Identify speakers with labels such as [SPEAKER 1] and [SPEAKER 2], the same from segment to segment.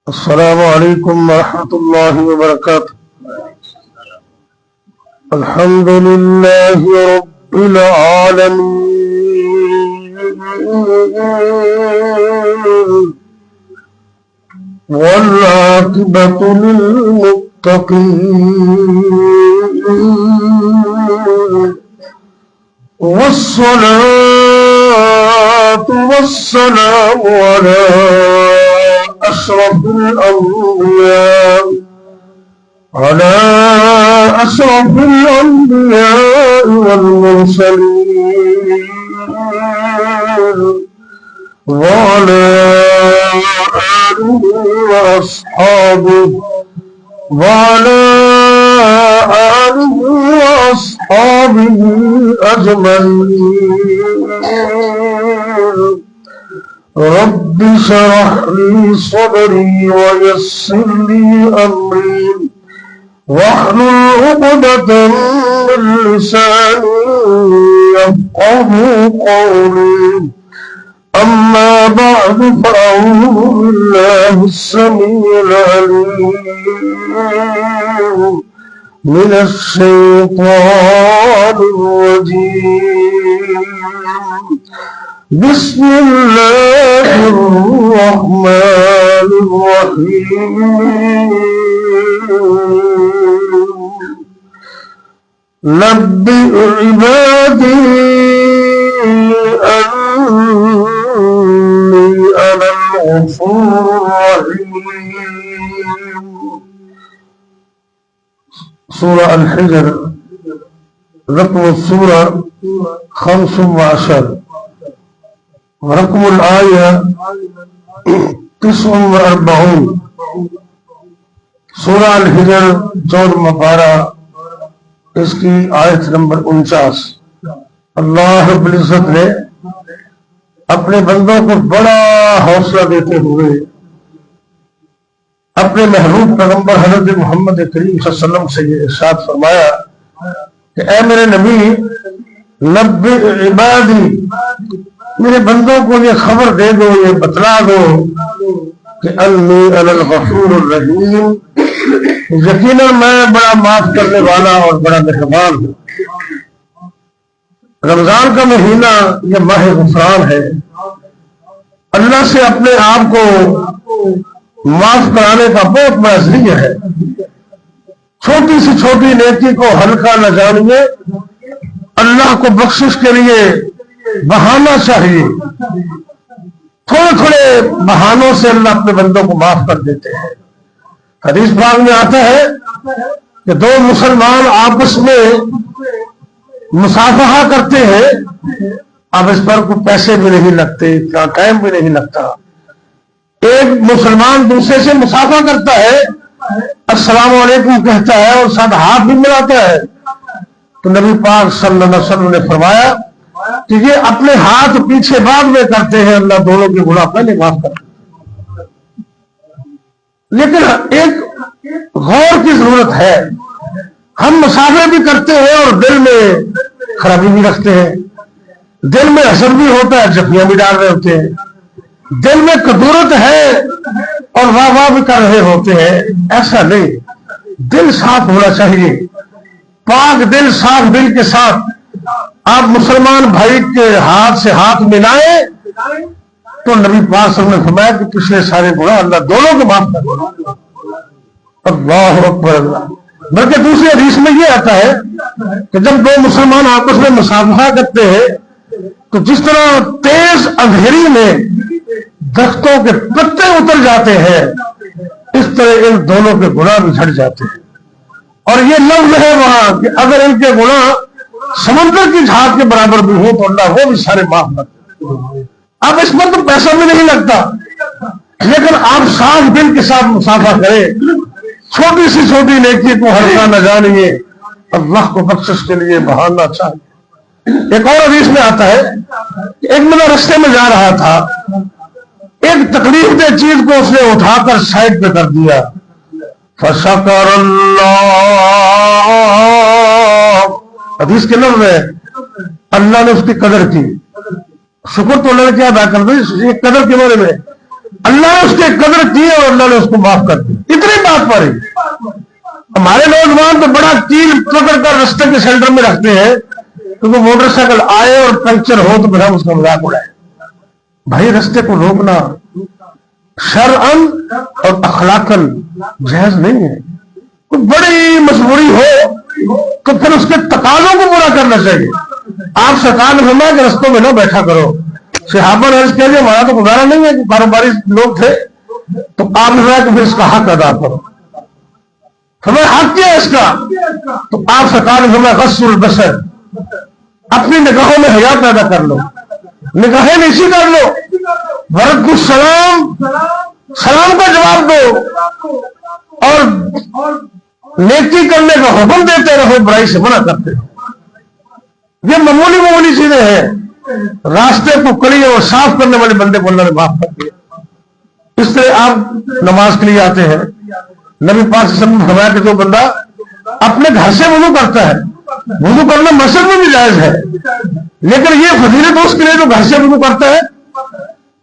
[SPEAKER 1] السلام علیکم ورحمۃ اللہ وبرکاتہ۔ الحمد للہ رب العالمین والعاقبۃ للمتقین والصلاة والسلام علی أشرف الأنبياء والمرسلين وعلى آله وأصحابه أجمعين۔ رب اشرح لي صدري ويسر لي أمري واحلل عقدة من لساني يفقهوا قولي، أما بعد فأعوذ بالله السميع العليم من الشيطان الرجيم۔ بسم الله الرحمن الرحيم۔ نبئ عبادي أني أنا الغفور الرحيم۔ سورة الحجر، رقم السورة 15 رقم الآية 49۔ سورہ الحجر 14واں پارہ، اس کی آیت نمبر 49۔ اللہ رب العزت نے اپنے بندوں کو بڑا حوصلہ دیتے ہوئے اپنے محبوب پیغمبر حضرت محمد کریم صلی اللہ علیہ وسلم سے یہ ارشاد فرمایا کہ اے میرے نبی، نبئ عبادی، میرے بندوں کو یہ خبر دے دو، یہ بتلا دو کہ انی انا الغفور الرحیم، یقیناً میں بڑا معاف کرنے والا اور بڑا مہربان ہوں۔ رمضان کا مہینہ یہ ماہ غفران ہے، اللہ سے اپنے آپ کو معاف کرانے کا بہت بڑا ذریعہ ہے۔ چھوٹی سی چھوٹی نیکی کو ہلکا نہ جانیے، اللہ کو بخشش کے لیے بہانا چاہیے۔ تھوڑے تھوڑے بہانوں سے اللہ اپنے بندوں کو معاف کر دیتے ہیں۔ حدیث پاک میں آتا ہے کہ دو مسلمان آپس میں مصافحہ کرتے ہیں، اب اس پر کوئی پیسے بھی نہیں لگتے، اتنا ٹائم بھی نہیں لگتا۔ ایک مسلمان دوسرے سے مصافحہ کرتا ہے، السلام علیکم کہتا ہے اور ساتھ ہاتھ بھی ملاتا ہے، تو نبی پاک صلی اللہ علیہ وسلم نے فرمایا کہ یہ اپنے ہاتھ پیچھے بعد میں کرتے ہیں، اللہ دونوں کے گناہ پہلے معاف کرتے ہیں۔ لیکن ایک غور کی ضرورت ہے، ہم مصافحہ بھی کرتے ہیں اور دل میں خرابی بھی رکھتے ہیں، دل میں حسد بھی ہوتا ہے، جفیاں بھی ڈال رہے ہوتے ہیں، دل میں کدورت ہے اور واہ واہ بھی کر رہے ہوتے ہیں۔ ایسا نہیں، دل صاف ہونا چاہیے، پاک دل، صاف دل کے ساتھ آپ مسلمان بھائی کے ہاتھ سے ہاتھ ملائیں تو نبی پاک صلی اللہ علیہ وسلم نے فرمایا کہ پچھلے سارے گناہ اللہ دونوں کو معاف کر دے۔ اللہ اکبر اللہ۔ بلکہ دوسری حدیث میں یہ آتا ہے کہ جب دو مسلمان آپس میں مصافحہ کرتے ہیں تو جس طرح تیز اندھیری میں درختوں کے پتے اتر جاتے ہیں، اس طرح ان دونوں کے گناہ بھی جھڑ جاتے ہیں۔ اور یہ لفظ ہے وہاں کہ اگر ان کے گناہ سمندر کی جھاگ کے برابر بھی ہو تو اللہ وہ بھی سارے معاف کر دے۔ اب اس پر تو پیسہ بھی نہیں لگتا، لیکن آپ صاف دل کے ساتھ مصافحہ کریں، چھوٹی سی چھوٹی نیکی کو ہلکا نہ جانیے، اللہ کو بخشش کے لیے بہانا چاہیے۔ ایک اور حدیث میں آتا ہے کہ ایک بندہ رستے میں جا رہا تھا، ایک تکلیف دہ چیز کو اس نے اٹھا کر سائڈ پہ کر دیا، فشکر اللہ، حدیث کے لفظ ہے اللہ نے اس کی قدر کی۔ شکر تو اللہ نے کیا ادا کر دی، قدر کے بارے میں اللہ نے اس کی قدر کی اور اللہ نے اس کو معاف کر دی. اتنی بات پر ہی ہمارے نوجوان تو بڑا کیل پکڑ کر رستے کے سینٹر میں رکھتے ہیں کیونکہ موٹر سائیکل آئے اور پنکچر ہو تو پھر ہم اس کا مذاق اڑائے. بھائی رستے کو روکنا شرعن اور اخلاقن جائز نہیں ہے. کوئی بڑی مجبوری ہو تو پھر اس کے تقاضوں کو پورا کرنا چاہیے. آپ سرکار نے فرمایا کہ رستوں میں نہ بیٹھا کرو. صحابہ نے عرض کیا کہ ہمارا تو گزارا نہیں ہے کہ کاروباری لوگ تھے تو آپ نے کہا کہ پھر اس کا حق ادا کرو. ہمیں حق کیا ہے اس کا؟ تو آپ سرکار نے فرمایا غض البصر، اپنی نگاہوں میں حیا پیدا کر لو، نگاہیں نیچی کر لو. ورد السلام، سلام کا جواب دو اور نیکی کرنے کا حکم دیتے رہو، برائی سے منع کرتے رہو. یہ معمولی چیزیں ہیں. راستے کو کلیئر اور صاف کرنے والے بندے کو اللہ نے معاف کر دیا. اس طرح آپ نماز کے لیے آتے ہیں. نبی پاک صلی اللہ علیہ وسلم نے فرمایا کہ جو بندہ اپنے گھر سے وضو کرتا ہے، وضو کرنا مسجد میں بھی جائز ہے، لیکن یہ فضیلت اس کے لیے جو گھر سے وضو کرتا ہے.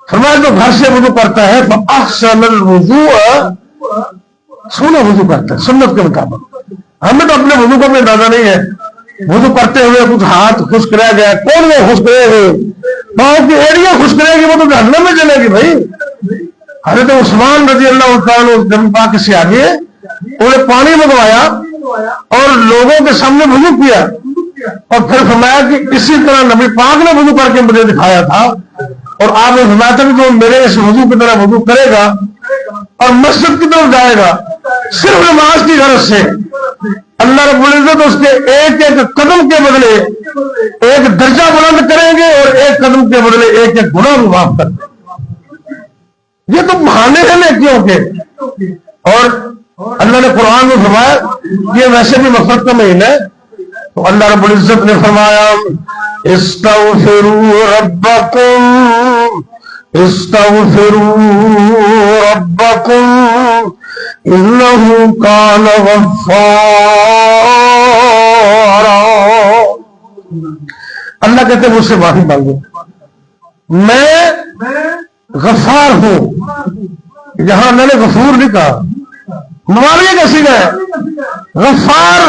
[SPEAKER 1] فرمایا جو گھر سے وضو کرتا ہے فاحسن الوضوء، سونا وضو کرتا ہے سنت کے مطابق. ہمیں تو اپنے وضو کا بھی اندازہ نہیں ہے. وضو کرتے ہوئے کچھ ہاتھ خشک رہ گیا، کون وہ خشک رہے ہوئے، پاؤں کی ایڑیاں خشک رہے گی، وہ تو جہنم میں چلے گی. بھائی حضرت عثمان رضی اللہ عنہ نبی پاک سے آگے انہوں نے پانی منگوایا اور لوگوں کے سامنے وضو کیا اور پھر فرمایا کہ اسی طرح نبی پاک نے وضو کر کے مجھے دکھایا تھا. اور آپ نے فرمایا تھا کہ جو میرے اس وضو کی طرح وضو کرے گا اور مسجد کی طرف جائے گا صرف نماز کی غرض سے، اللہ رب العزت اس کے ایک ایک قدم کے بدلے ایک درجہ بلند کریں گے اور ایک قدم کے بدلے ایک ایک گناہ بھی معاف کر دیں گے. یہ تو بہانے ہیں نیکیوں کے. اور اللہ نے قرآن میں فرمایا یہ ویسے بھی مغفرت کا مہینہ ہے تو اللہ رب العزت نے فرمایا استغفروا ربکم استغفروا ربکم انہ کان غفارا. اللہ کہتے ہیں مجھ سے معافی مانگو، میں غفار ہوں. یہاں اللہ نے غفور نہیں کہا، معاویہ کا سیدھا ہے غفار.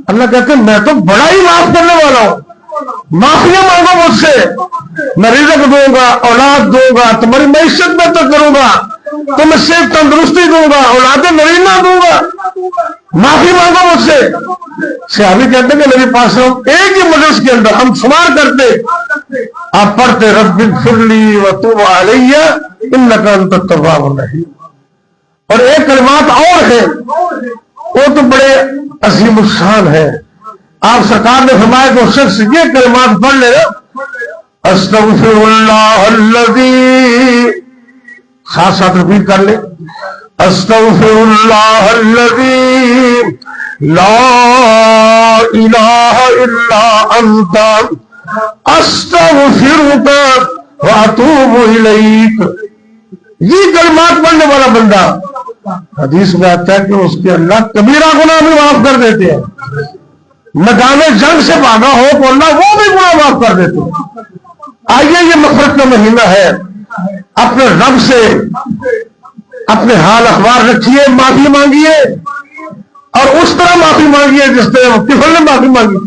[SPEAKER 1] اللہ کہتے ہیں میں تو بڑا ہی معاف کرنے والا ہوں، معافیاں مانگو مجھ سے، میں رزق دوں گا، اولاد دوں گا، تمہاری معیشت بہتر کروں گا، تمہیں صحت تندرستی دوں گا، اولاد نرینہ دوں گا، معافی مانگو مجھ سے. صحابی کہتے ہیں کہ نبی پاک صلی اللہ علیہ وسلم ایک ہی مجلس کے اندر ہم شمار کرتے، آپ پڑھتے رب اغفر لی وتوب علی انک انت التواب الرحیم. اور ایک کلمات اور ہے وہ تو بڑے عظیم الشان ہے. آپ سرکار نے فرمایا کہ وہ شخص یہ کلمات پڑھ لے استغفر اللہ الذی، ساتھ ساتھ ریپیٹ کر لے استغفر اللہ الذی لا الہ الا انت استغفرک واتوب الیک. یہ کلمات پڑھنے والا بندہ حدیث میں آتا ہے کہ اس کے اللہ کبیرہ گناہ بھی معاف کر دیتے ہیں. میدان جنگ سے بھاگا ہو تو اللہ وہ بھی گناہ معاف کر دیتے ہیں. آئیے یہ مغفرت کا مہینہ ہے، اپنے رب سے اپنے حال اخبار رکھیے، معافی مانگیے اور اس طرح معافی مانگیے جس طرح طفل نے معافی مانگی.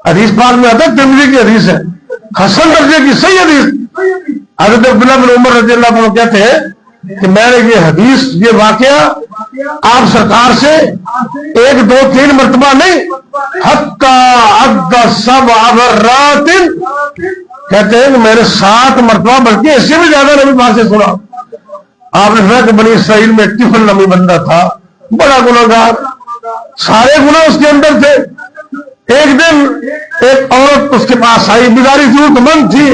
[SPEAKER 1] حدیث پاک میں آتا ہے، ترمذی کی حدیث ہے، حسن درجے کی صحیح حدیث. حضرت عبداللہ بن عمر رضی اللہ عنہ کہتے ہیں کہ میں نے یہ حدیث یہ واقعہ آپ سرکار سے 1 2 3 مرتبہ نہیں حتی عد 7 مرات کہتے ہیں کہ میں نے 7 مرتبہ بلکہ اس سے بھی زیادہ نبی پاک سے سنا. آپ نے سنا کہ بنی اسرائیل میں ایک طفل نبی بندہ تھا، بڑا گناہگار، سارے گناہ اس کے اندر تھے. ایک دن ایک عورت اس کے پاس آئی، بیچاری ضرورت مند تھی،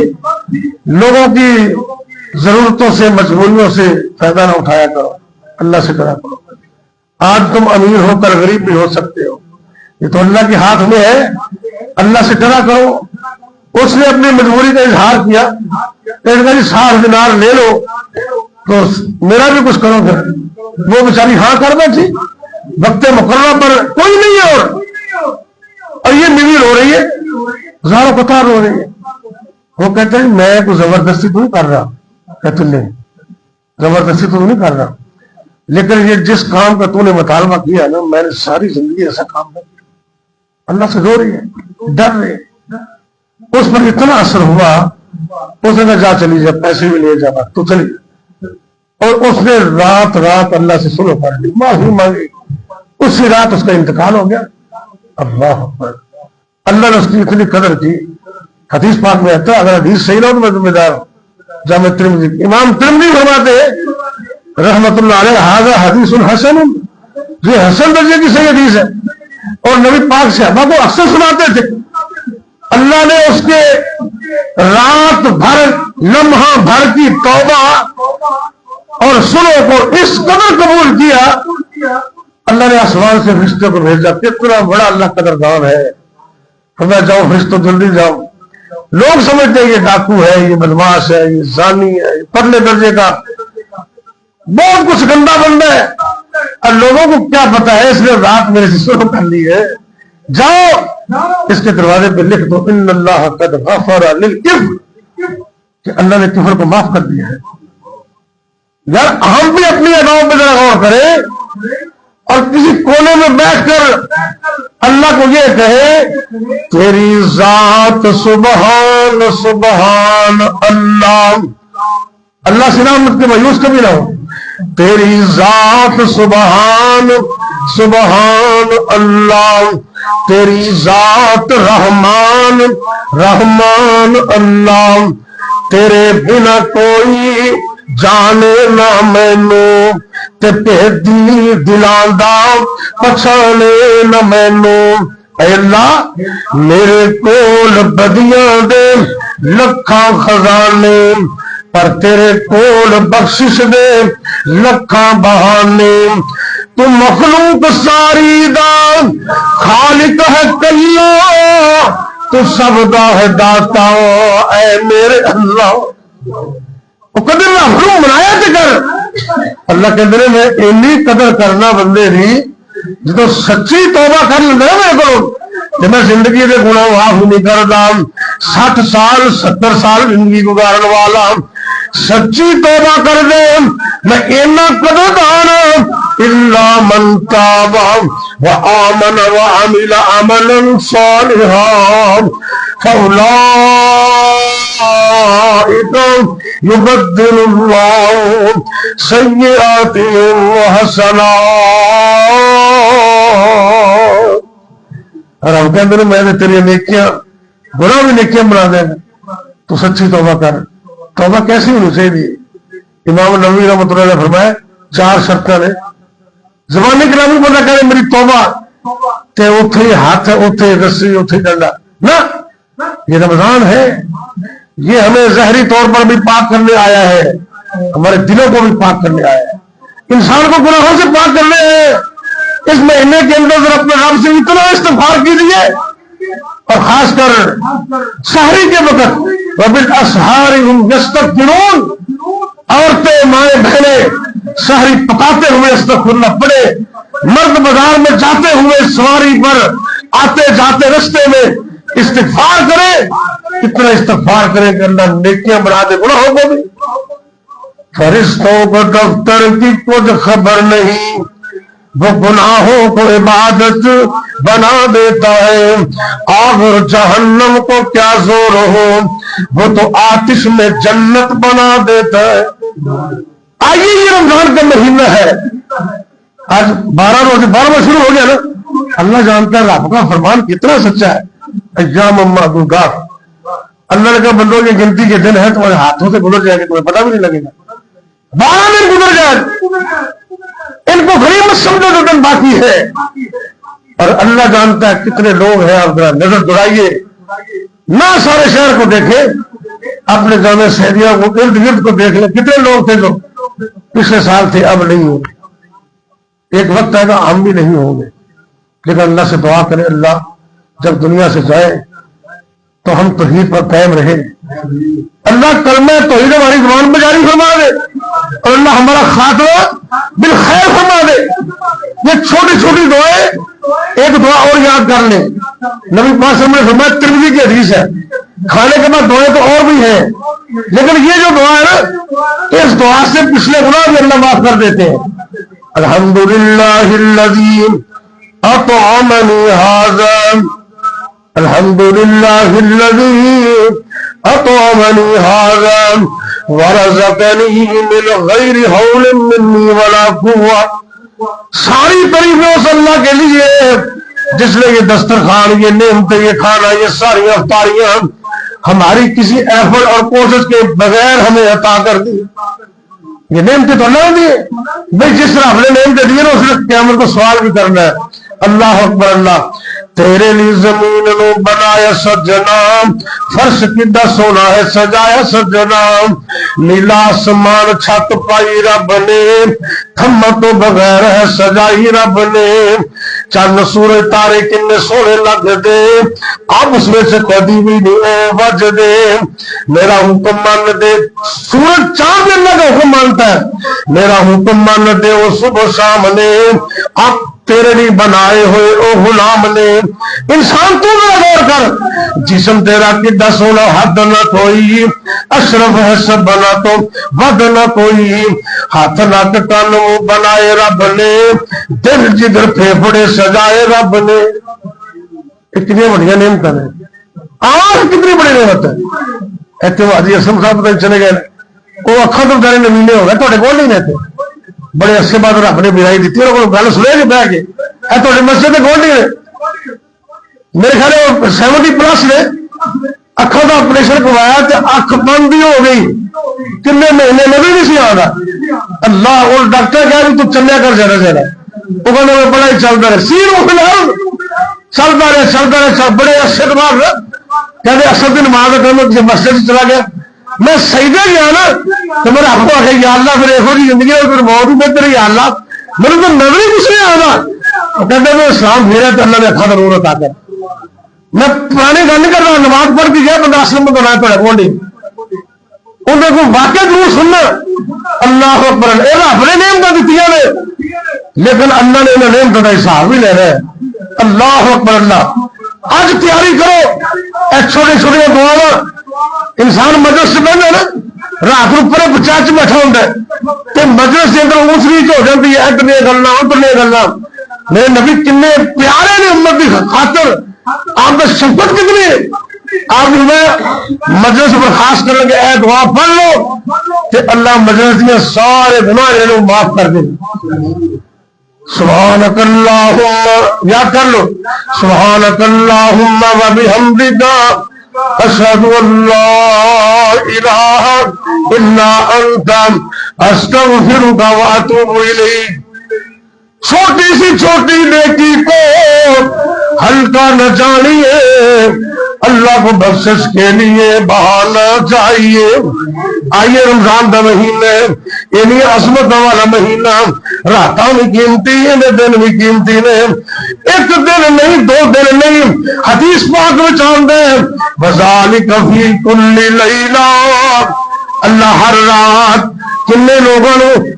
[SPEAKER 1] لوگوں کی ضرورتوں سے مجبوریوں سے فائدہ نہ اٹھایا کرو، اللہ سے ڈرا کرو. آج تم امیر ہو کر غریب بھی ہو سکتے ہو، یہ تو اللہ کے ہاتھ میں ہے، اللہ سے ڈرا کرو. اس نے اپنی مجبوری کا اظہار کیا، 60 دینار لے لو تو میرا بھی کچھ کرو. پھر وہ بیچاری ہاں کر بیٹھی. وقت مقررہ پر کوئی نہیں ہے اور یہ بیوی رو رہی ہے، زاروں قطار رو رہی ہے. وہ کہتے ہیں میں کوئی زبردستی تو نہیں کر رہا. کہتے نہیں، زبردستی تو نہیں کر رہا، لیکن یہ جس کام کا تو نے مطالبہ کیا نا، میں نے ساری زندگی ایسا کام کر دیا، اللہ سے رو رہی ہے، ڈر رہے، اس پر اتنا اثر ہوا، اس نے جا چلی جا، پیسے بھی لے جا تو چلی جا، اور اس نے رات رات اللہ سے سلو کر لی، معافی مانگی، اسی رات اس کا انتقال ہو گیا۔ اللہ اکبر، اللہ نے اس کی اتنی قدر کی، حدیث پاک میں آتا ہے اگر حدیث صحیح نہ ہو تو میں ذمہ دار ہوں۔ جامع ترمذی، امام ترمذی فرماتے ہیں رحمت اللہ علیہ، ھذا حدیث حسن، یہ حسن درجے کی صحیح حدیث ہے، اور نبی پاک صحابہ کو اکثر سناتے تھے۔ اللہ نے اس کے رات بھر لمحہ بھر کی توبہ اور سلو کو اس قدر قبول کیا، اللہ نے آسمان سے فرشتے کو بھیجا، کتنا بڑا اللہ قدردان ہے، فرمایا جاؤ فرشتوں جلدی جاؤ، لوگ سمجھتے ہیں یہ ڈاکو ہے، یہ بدماش ہے، یہ زانی ہے، یہ پرلے درجے کا بہت کچھ گندا بندہ ہے، اور لوگوں کو کیا پتا ہے اس نے رات میرے سے شروع کر لی ہے، جاؤ اس کے دروازے پہ لکھ دو ان اللہ قد غفر للکفر، کہ اللہ نے کفر کو معاف کر دیا ہے۔ یار ہم بھی اپنی اداؤں پہ ذرا غور کریں، اور کسی کونے میں بیٹھ کر اللہ کو یہ کہے تیری ذات سبحان سبحان اللہ، اللہ سے نام کے مایوس کبھی نہ ہو، تیری ذات سبحان سبحان اللہ، تیری ذات رحمان رحمان اللہ، تیرے بنا کوئی جانے نہ مینوں تے پہدی دلاندا پچھانے نہ مینوں، اے اللہ میرے کول بدیاں دے لکھاں خزانے، پر تیرے کول بخشش دے لکھاں بہانے، تو مخلوق ساری دا خالق ہے کلا، تو سب دا ہے داتا اے میرے اللہ۔ وہ قدر محروم بنایا تے کر، اللہ کہتے ہیں میں اینی قدر کرنا بندے دی جدو سچی توبہ کر لینا میرے کو، جب میں زندگی دے گناہ معاف نہیں کردا، 60 سال 70 سال زندگی گزارن والا، سچی توبہ کر دے میں اینا قدر دان الا من تاب وآمن وعمل عملا صالحا فأولئک یبدل اللہ سیئاتہم حسنات۔ اور ہم کہتے ہیں میں نے تیری نیکیاں گناہ بھی نیکیاں بنا دیں گا، تو سچی توبہ کر۔ توبہ کیسی ہونی چاہیے؟ امام نووی رحمۃ اللہ علیہ فرمایا 4 شرطیں نے، زبانی کلامی بندہ کرے میری توبہ تے اتھے ہاتھ اتھے رسی اتھے ڈنڈا نہ، یہ رمضان ہے، یہ ہمیں ظاہری طور پر بھی پاک کرنے آیا ہے، ہمارے دلوں کو بھی پاک کرنے آیا ہے، انسان کو گناہوں سے پاک کرنے ہیں۔ اس مہینے کے اندر اپنے رب سے اتنا استغفار کیجیے، اور خاص کر سحری کے وقت وبالاسحار هم یستغفرون، عورتیں مائیں بہنیں سحری پکاتے ہوئے استغفر اللہ پڑھے، مرد بازار میں جاتے ہوئے سواری پر آتے جاتے رستے میں استغفار کرے، کتنا استغفار کرے کہ اللہ نیکیاں بنا دے گناہوں کو بھی۔ فرشتوں کو دفتر کی کچھ خبر نہیں، وہ گناہوں کو عبادت بنا دیتا ہے، آگ جہنم کو کیا زور ہو، وہ تو آتش میں جنت بنا دیتا ہے۔ آئیے یہ رمضان کا مہینہ ہے، آج 12 روزے 12واں شروع ہو گیا نا، اللہ جانتا ہے رب کا فرمان کتنا سچا ہے، ایام معدودات، اللہ نے کہا بندوں کی گنتی کے دن ہے، تمہارے ہاتھوں سے گزر جائے گا، تمہیں پتہ بھی نہیں لگے گا، 12 دن گزر جائے، ان کو غنیمت سمجھو جو دن باقی ہے، اور اللہ جانتا ہے کتنے لوگ ہیں۔ آپ ذرا نظر دوڑائیے نہ، سارے شہر کو دیکھیں، اپنے جامع شہریوں کو ارد گرد کو دیکھ لیں، کتنے لوگ تھے جو پچھلے سال تھے اب نہیں ہوں گے، ایک وقت آئے گا ہم بھی نہیں ہوں گے، لیکن اللہ سے دعا کریں اللہ جب دنیا سے جائے تو ہم توحید پر قائم رہیں، اللہ کلمہ توحید ہماری زبان پہ جاری فرما دے، اور اللہ ہمارا خاتمہ بالخیر فرما دے۔ یہ چھوٹی چھوٹی دعائیں، ایک دعا اور یاد کر لیں، نبی پاک صلی اللہ علیہ وسلم نے فرمایا، ترمذی کی حدیث ہے، کھانے کے بعد دعائیں تو اور بھی ہیں، لیکن یہ جو دعا ہے نا، اس دعا سے پچھلے گناہ بھی اللہ معاف کر دیتے ہیں۔ الحمدللہ الذی اطعمنی ھذا، الحمدللہ الذی اطعمنی ھذا ورزقنی من غیر حول منی ولا قوہ۔ ساری تعریفیں اس اللہ کے لیے جس نے یہ دسترخوان، یہ نعمتیں، یہ کھانا، یہ ساری افطاریاں ہماری کسی ایفرٹ اور کوشش کے بغیر ہمیں عطا کر دی۔ یہ نعمتیں تو اللہ نے دی بھائی، جس طرح ہم نے نعمتیں دی نا، اس نے قیامت کو سوال بھی کرنا ہے۔ اللہ اکبر اللہ، تیرے لیے زمین نو بنایا سجنا، فرش کڈا سونا ہے سجایا سجنا، نیلا آسمان چھت پائی رب نے، تھم تو بغیر ہے سجائی رب نے، چند سورج تارے کنے سونے لگ دے، اب اس میں سے کبھی بھی نہیں بج دے، میرا حکم مان دے، سورج چاند اللہ کا حکم مانتا ہے، میرا حکم مان دے وہ صبح شام نے، اب تیرے لیے بنائے ہوئے او غلام نے۔ انسان تو نہ غور کر، جسم تیرا کڈا سونا، حد نہ کوئی، اشرف ہے سب بنا تو ود نہ کوئی، ہاتھ ناک کان بنائے رب نے، دل جگر پھیپھڑے سجائے رب نے۔ اتنی بڑی نعمت ہے، آج کتنی بڑی نعمت ہے۔ اتنے حاجی اسلم صاحب پتہ چلے گئے، وہ اکھاں تو بچارے نمینے ہو گئے، تھوڑے کول نہیں رہتے، بڑے عرصے بعد رب نے برائی دیتی، اور گل سنے گے بہ کے، تھوڑے مسجد کے کول نہیں رہے، میرے خیال 70+ نے، اکھاں کا آپریشن کروایا تو اکھ بند ہی ہو گئی، کنے مہینے نظر نہیں سی آتا، اللہ، اور ڈاکٹر کہا بھی تو چلیا کر جانا چاہیے، وہ کہنا میں بڑا ہی چلتا رہے، سیر وہ فلحال چلتا رہے، بڑے عرصے کے بعد کہتے اصل کی نماز میں کسی مسجد چلا گیا، میں سجدے گیا نا تو میرے آپ کو آخر یا اللہ پھر یہو جی زندگی ہے، پھر موت ہی بہتر ہے، یا اللہ میرے تو نظر ہی کچھ نہیں آتا، کہتے میں اسلام پھیرا تو اللہ نے اکھا ضرور عطا کر۔ میں پرانی گل نہیں کر رہا، نماز پڑھ کے گیا بندہ اسلم میں بنایا پڑا کون نہیں، انہیں کو واقعہ ضرور سننا۔ اللہ اکبر، یہ رب نے نعمتیں دیتی نے، لیکن اللہ نے انہیں نعمتوں کا حساب بھی لے رہے ہیں۔ اللہ اکبر اللہ، آج تیاری کرو، ایک چھوٹی چھوٹی دعا، انسان مجلس سے بہن نا رات کو پر چرچ بیٹھا ہوتا ہے تو مجلس کے اندر اونچ نیچ ہو جاتی ہے، ادھر گلنا ادھر گلنا، میرے نبی کنے پیارے نے امت کی خاطر، آپ کی شفقت کتنی ہے، آپ میں مجلس برخاست کریں گے، اے دعا پڑھ لو کہ اللہ مجلس میں سارے گناہ معاف کر دیں۔ سبحانک اللہم، یاد کر لو، سبحانک اللہم و بحمدک اشہد ان لا الہ الا انت استغفرک و اتوب الیک۔ چھوٹی سی چھوٹی نیکی کو ہلکا نہ جانیے، اللہ کو بخشش کے لیے بہانا چاہیے۔ آئیے رمضان کا مہینہ، یہ عظمت والا مہینہ، راتاں بھی قیمتی ہیں، دن بھی قیمتی نے، ایک دن نہیں، 2 دن نہیں، حدیث پاک میں آندا ہے وذالک فی کل لیلہ، اللہ ہر رات کنے لوگوں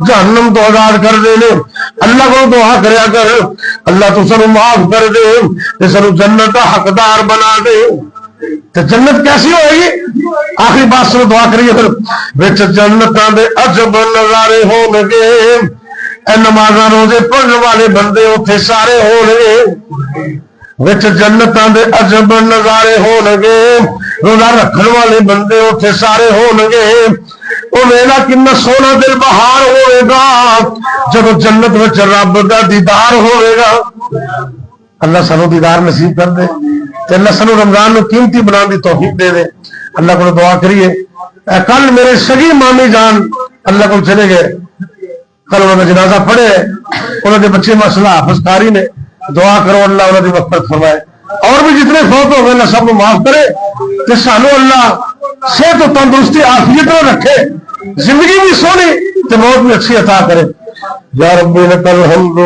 [SPEAKER 1] جہنم تو آزاد کر دے لے۔ اللہ کو دعا کریا کر، اللہ تو سنو معاف کر دے، تے سنو جنت کا حقدار بنا دے۔ تو جنت کیسی ہوئے گی؟ آخری بات سنو، دعا کریے پھر، وچ جنتاں دے عجب نظارے ہون گے، اے نمازاں روزے پڑھن والے بندے اوتھے سارے ہون گے، وچ جنتاں دے عجب نظارے ہون گے، روزہ رکھن والے بندے اوتھے سارے ہون گے۔ وہ ویلا کنا سونا دل بہار ہوئے گا جب جنت وچ رب دا دیدار ہوئے گا۔ اللہ سانو دیدار نصیب کر دے، تے اللہ سانو رمضان نو قیمتی بنا دی توفیق دے دے۔ اللہ کو دعا کریے، کل میرے سگی مامی جان اللہ کو چلے گئے، کل انہوں نے جنازہ پڑھے، انہوں نے بچے مسئلہ حافظ قاری نے، دعا کرو اللہ انہوں نے مغفرت فرمائے، اور بھی جتنے فوت ہو گئے اللہ سب کو معاف کرے، کہ سانو اللہ صحت و تندرستی عافیت میں رکھے، زندگی بھی سونی تو موت بھی اچھی عطا کرے۔ یا رب لک الحمد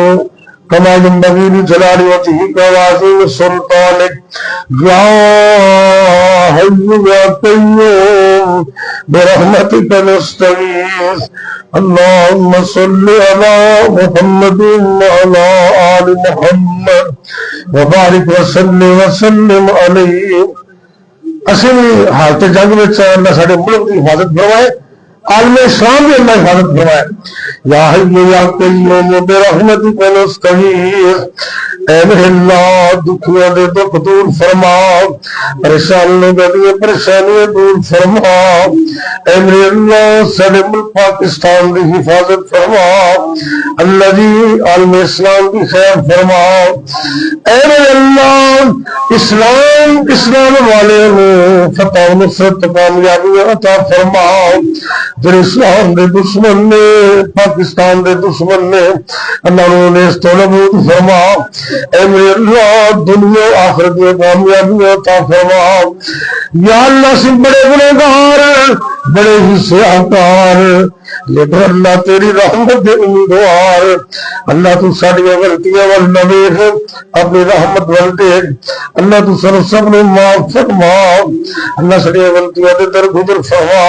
[SPEAKER 1] کما ينبغي لجلال وجهك وعظيم سلطانك، یا حي یا قیوم برحمتك نستغیث اللهم صل على محمد وعلى آل محمد وبارك وسلم علیہ. اسی حالت جنگ میں اللہ سارے ملک کی حفاظت فرمائے، عالم اسلام بھی اللہ حفاظت فرمائے. یا حی یا قیوم برحمتک نستغیث. اے میرے اللہ دکھیاں دے دکھ دور فرما، پریشانیوں دے پریشانیاں دور فرما. اے میرے اللہ سارے ملک پاکستان دی حفاظت فرما. اللہ جی عالم اسلام کی خیر فرما. اے میرے اللہ اسلام والے فتح و نصرت کامیابی عطا فرما. جو اسلام دے دشمن نے، پاکستان دے دشمن نے، اللہ نے اس تو نبود فرما. اے میرے اللہ دنیا آخرت میں کامیابی عطا فرما. یا اللہ سے بڑے گنہگار بڑے ہی سیاہکار، لیکن اللہ تیری رحمت دے امیدوار. اللہ تو ساری غلطیاں وال نہ دیکھ، اپنی رحمت وال دیکھ. اللہ تو سب نے معاف فرما. اللہ ساری غلطیاں دے درگزر فرما.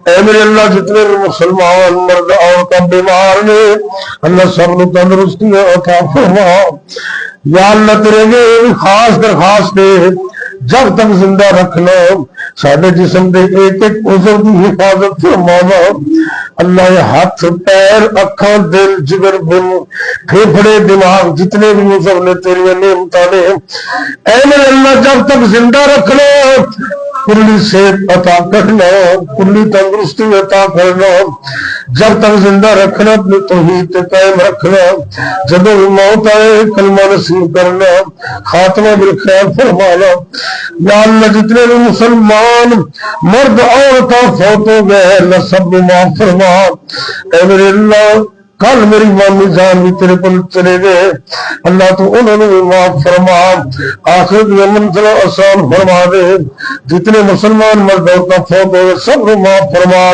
[SPEAKER 1] اے میرے اللہ جتنے مسلمان مرد عورتیں بیمار نے، اللہ سب نے تندرستیاں عطا فرما. یا اللہ تیرے خاص درخواست ہے، جب تک زندہ رکھنا سارے جسم دے ایک ایک عضو کی حفاظت فرمانا. اللہ یہ ہاتھ پیر اکھاں دل جگر بن پھیپھڑے دماغ جتنے بھی عضو نے تیری نعمتاں نے، اے میرے اللہ جب تک زندہ رکھنا کلی صحت عطا کرنا، کلی تندرستی عطا کرنا. جب تک زندہ رکھنا اپنی توحید تے قائم رکھنا. جب موت آئے کلمہ نصیب کرنا، خاتمہ بالخیر فرمانا. یا اللہ جتنے بھی مسلمان مرد عورتاں فوت ہو گئے اللہ سب کو معاف فرما. اے میرے اللہ کل میری مامی جان بھی تیرے پر چلے گئے، اللہ تو انہوں نے بھی معاف فرما. آخر کی منزل آسان فرما دے. جتنے مسلمان مرد عورتاں فوت ہو گئے سب کو معاف فرما.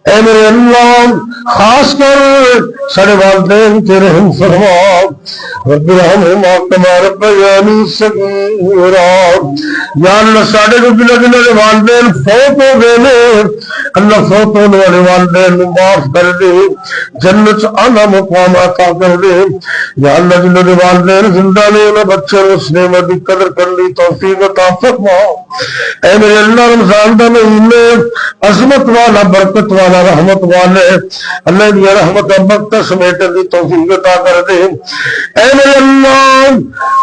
[SPEAKER 1] اے میرے اللہ خاص کر سارے والدین کے رحم فرما. رب ارحمہما کما ربیانی صغیرا. یا اللہ سارے کو بھی لگنے والدین فوت ہو گئے نے، اللہ فوت ہونے والے والدین کو معاف کر دے، جنت آنا مقام عطا کر دے. یا اللہ جنہوں نے والدین زندہ نے انہیں بچے اس نعمت کی قدر کرنے توفیق عطا فرما. اے میرے اللہ رمضان دا مہینے عظمت والا برکت والا رحمت والے، اللہ نے رحمت برکت سمیٹنے کی توفیق عطا کر دے. اے میرے اللہ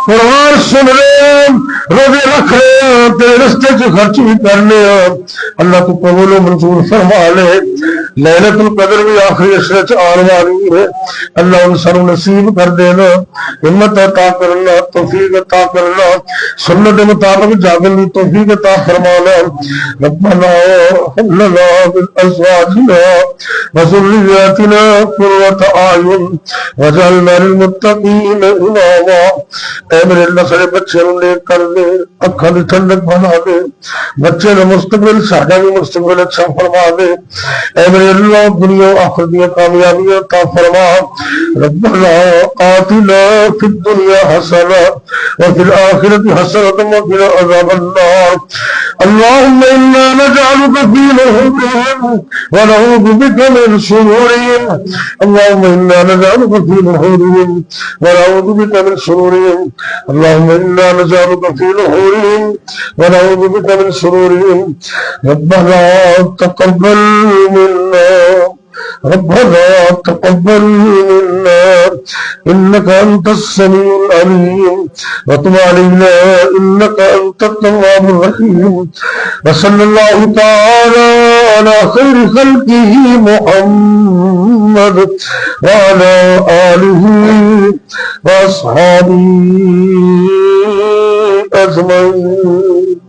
[SPEAKER 1] قرآن سن رہے روزے رکھ رہے تیرے رستے سے خرچ بھی کرنے، اللہ تو قبول و منظور فرما لے. لیلۃ القدر بھی آخری عشرے چ آنے والی ہے، اللہ ان سر نصیب کر دینا، ہمت عطا کرنا، توفیق عطا کرنا، سنت مطابق جاگن کی توفیق عطا فرمانا. ربنا هب لنا من ازواجنا وذرياتنا قرة اعين واجعلنا للمتقين اماما. اے میرے اللہ سارے بچے نوں نیک کر دے، اکھاں دی ٹھنڈک بنا دے، بچے دا مستقبل ساڈا بھی مستقبل اچھا فرما دے. اے میرے اللہ دنیا آخرت دی کامیابی عطا فرما. ربنا آتنا فی الدنیا حسنہ وفی الآخرۃ حسنۃ وقنا عذاب النار. اللهم انا نجعلك في نحورهم ونعوذ بك من شرورهم. اللهم انا نجعلك في نحورهم ونعوذ بك من شرورهم. اللهم انا نجعلك في نحورهم ونعوذ بك من شرورهم. ربنا تقبل منا ربنا تقبل منا إنك أنت السميع العليم وتب علينا إنك أنت التواب الرحيم. وصلى الله تعالى على خير خلقه محمد وعلى آله وأصحابه أجمعين.